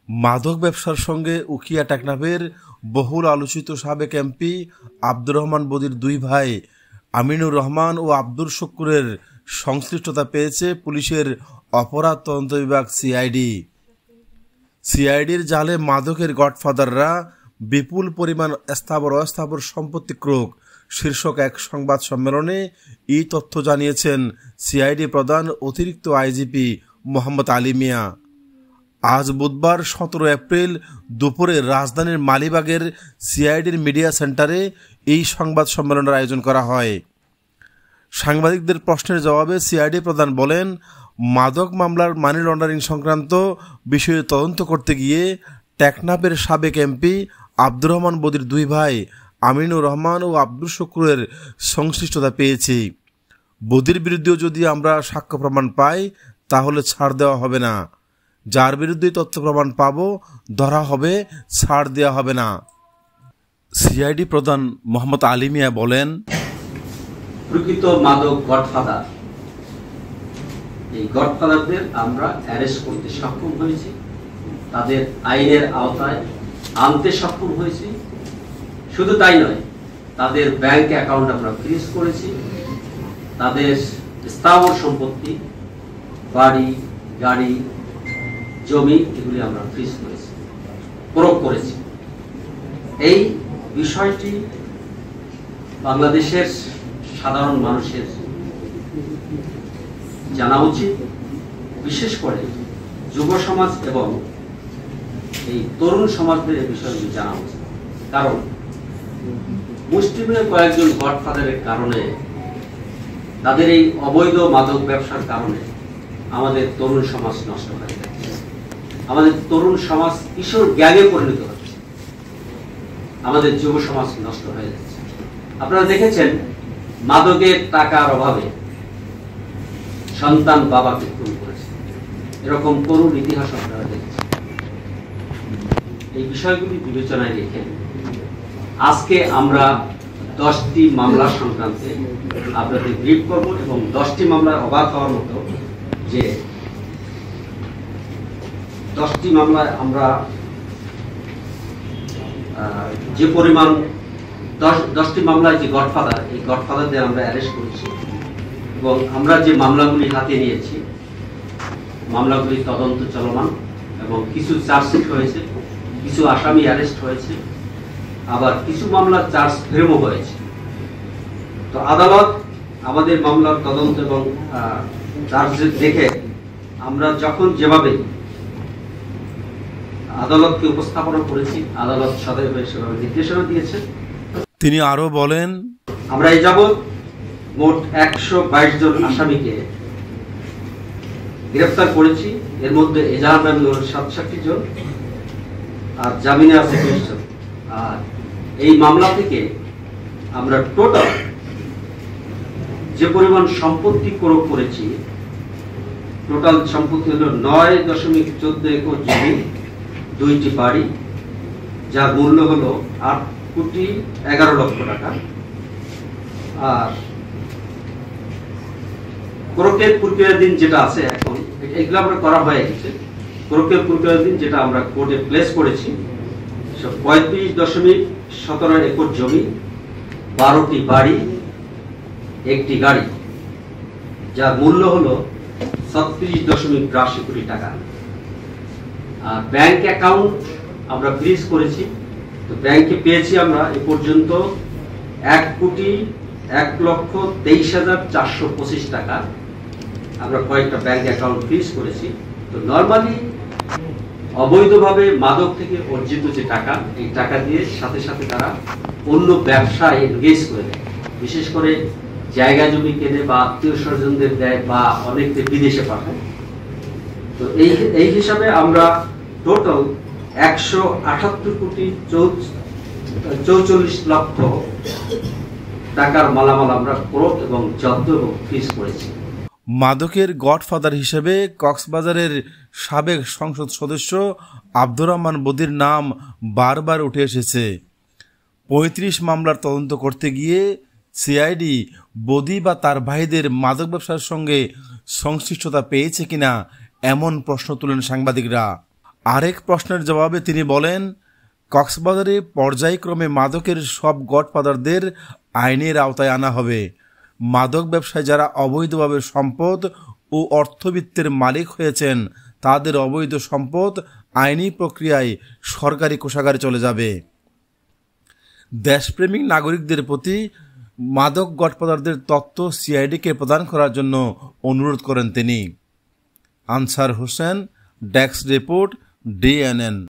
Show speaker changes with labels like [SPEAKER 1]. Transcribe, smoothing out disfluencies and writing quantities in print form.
[SPEAKER 1] মাদক ব্যবসার সঙ্গে উখিয়া টেকনাফের বহুল আলোচিত সাবেক এমপি আব্দুর রহমান বদির দুই ভাই আমিনুর রহমান ও আব্দুল শুক্কুরের সংশ্লিষ্টতা পেয়েছে পুলিশের অপরাধ তদন্ত বিভাগ সিআইডির জালে মাদকের গডফাদাররা বিপুল পরিমাণ স্থাবর অস্থাবর সম্পত্তি ক্রোক শীর্ষক এক সংবাদ সম্মেলনে এই তথ্য জানিয়েছেন সিআইডি প্রধান অতিরিক্ত আইজিপি মোহাম্মদ আলী মিয়া। আজ বুধবার 17 এপ্রিল দুপুরে রাজধানীর মালিবাগের সিআইডির মিডিয়া সেন্টারে এই সংবাদ সম্মেলনের আয়োজন করা হয়। সাংবাদিকদের প্রশ্নের জবাবে সিআইডি প্রধান বলেন, মাদক মামলার মানি লন্ডারিং সংক্রান্ত বিষয়ে তদন্ত করতে গিয়ে টেকনাফের সাবেক এমপি আব্দুর রহমান বদির দুই ভাই আমিনুর রহমান ও আব্দুল শুক্কুরের সংশ্লিষ্টতা পেয়েছি। বদির বিরুদ্ধেও যদি আমরা সাক্ষ্য প্রমাণ পাই তাহলে ছাড় দেওয়া হবে না। যার বিরুদ্ধে তথ্য প্রমাণ পাব ধরা হবে, ছাড় দেওয়া হবে না। সিআইডি প্রধান মোহাম্মদ আলী মিয়া বলেন,
[SPEAKER 2] প্রকৃত মাদক গডফাদার, এই গডফাদারদের আমরা অ্যারেস্ট করতে সক্ষম হয়েছি, তাদের আইনের আওতায় আনতে সক্ষম হয়েছি। শুধু তাই নয়, তাদের ব্যাংক অ্যাকাউন্ট আমরা ফ্রিজ করেছি, তাদের স্থাবর সম্পত্তি, বাড়ি, গাড়ি, জমি, এগুলি আমরা ফ্রিজ করেছি, প্রয়োগ করেছি। এই বিষয়টি বাংলাদেশের সাধারণ মানুষের জানা উচিত, বিশেষ করে যুব সমাজ এবং এই তরুণ সমাজদের এই বিষয়গুলি জানা উচিত। কারণ মুষ্টিমেয় কয়েকজন গডফাদারের কারণে, তাদের এই অবৈধ মাদক ব্যবসার কারণে আমাদের তরুণ সমাজ নষ্ট হয়ে যাচ্ছে, আমাদের তরুণ সমাজ কিশোর গ্যাংয়ে পরিণত হচ্ছে, আমাদের যুব সমাজ নষ্ট হয়ে যাচ্ছে। আপনারা দেখেছেন, মাদকের টাকার অভাবে সন্তান বাবাকে খুন করেছে, এরকম করুণ ইতিহাস আপনারা দেখেছেন। এই বিষয়গুলি বিবেচনায় রেখে আজকে আমরা 10টি মামলা সংক্রান্তে আপনাদের ব্রিফ করব এবং 10টি মামলার অবাক হওয়ার মতো যে 10টি মামলায় আমরা যে পরিমাণ 10টি মামলায় যে গডফাদার, এই গডফাদারদের আমরা অ্যারেস্ট করেছি এবং আমরা যে মামলাগুলি হাতে নিয়েছি, মামলাগুলি তদন্ত চলমান এবং কিছু চার্জশিট হয়েছে, কিছু আসামি অ্যারেস্ট হয়েছে, আবার কিছু মামলার চার্জ ফ্রেমও হয়েছে। তো আদালত আমাদের মামলার তদন্ত এবং চার্জশিট দেখে আমরা যখন যেভাবে আদালতকে উপস্থাপনা করেছি, আদালত সদয় হয়ে সেভাবে নির্দেশনা দিয়েছে।
[SPEAKER 1] তিনি আরো বলেন,
[SPEAKER 2] আমরা এই যাবৎ মোট 122 জন আসামিকে গ্রেফতার করেছি। এর মধ্যে এজাহার নামী 67 জন আর জামিনে আছে 20 জন। আর এই মামলা থেকে আমরা টোটাল যে পরিমাণ সম্পত্তি ক্রয় করেছি, টোটাল সম্পত্তি হলো 9.14 একর জমি, 2টি বাড়ি, যার মূল্য হলো 8,11,00,000 টাকা। আর ক্রোকের প্রক্রিয়াধীন যেটা আছে এখন, এগুলো আমরা করা হয়ে গেছে। ক্রোকের প্রক্রিয়াধীন যেটা আমরা কোর্টে প্লেস করেছি, 35.17 একর জমি, 12টি বাড়ি, 1টি গাড়ি, যার মূল্য হলো 36.82 কোটি টাকা। আর ব্যাংক অ্যাকাউন্ট আমরা ফ্রিজ করেছি। তো ব্যাংকে পেয়েছি আমরা এ পর্যন্ত 1,01,23,425 টাকা। আমরা কয়েকটা ব্যাংক অ্যাকাউন্ট ফ্রিজ করেছি। তো নর্মালি অবৈধভাবে মাদক থেকে অর্জিত যে টাকা, এই টাকা দিয়ে সাথে সাথে তারা অন্য ব্যবসায় এনগেজ করে দেয়, বিশেষ করে জায়গা জমি কেনে বা আত্মীয় স্বজনদের দেয় বা অনেকে বিদেশে পাঠায়। তো এই হিসাবে আমরা টোটাল 178,44,00,000 টাকার মালামাল আমরা ক্রয় এবং জব্দ এবং ফ্রিজ করেছি।
[SPEAKER 1] মাদকের গডফাদার হিসেবে কক্সবাজারের সাবেক সংসদ সদস্য আব্দুর রহমান বদির নাম বারবার উঠে এসেছে। 35 মামলার তদন্ত করতে গিয়ে সিআইডি বদি বা তার ভাইদের মাদক ব্যবসার সঙ্গে সংশ্লিষ্টতা পেয়েছে কিনা এমন প্রশ্ন তুলেন সাংবাদিকরা। আরেক প্রশ্নের জবাবে তিনি বলেন, কক্সবাজারে পর্যায়ক্রমে মাদকের সব গডফাদারদের আইনের আওতায় আনা হবে। মাদক ব্যবসায় যারা অবৈধভাবে সম্পদ ও অর্থবিত্তের মালিক হয়েছেন তাদের অবৈধ সম্পদ আইনি প্রক্রিয়ায় সরকারি কোষাগারে চলে যাবে। দেশপ্রেমিক নাগরিকদের প্রতি মাদক গডফাদারদের তথ্য সিআইডিকে প্রদান করার জন্য অনুরোধ করেন তিনি। Answer Hossain, desk report, DNN।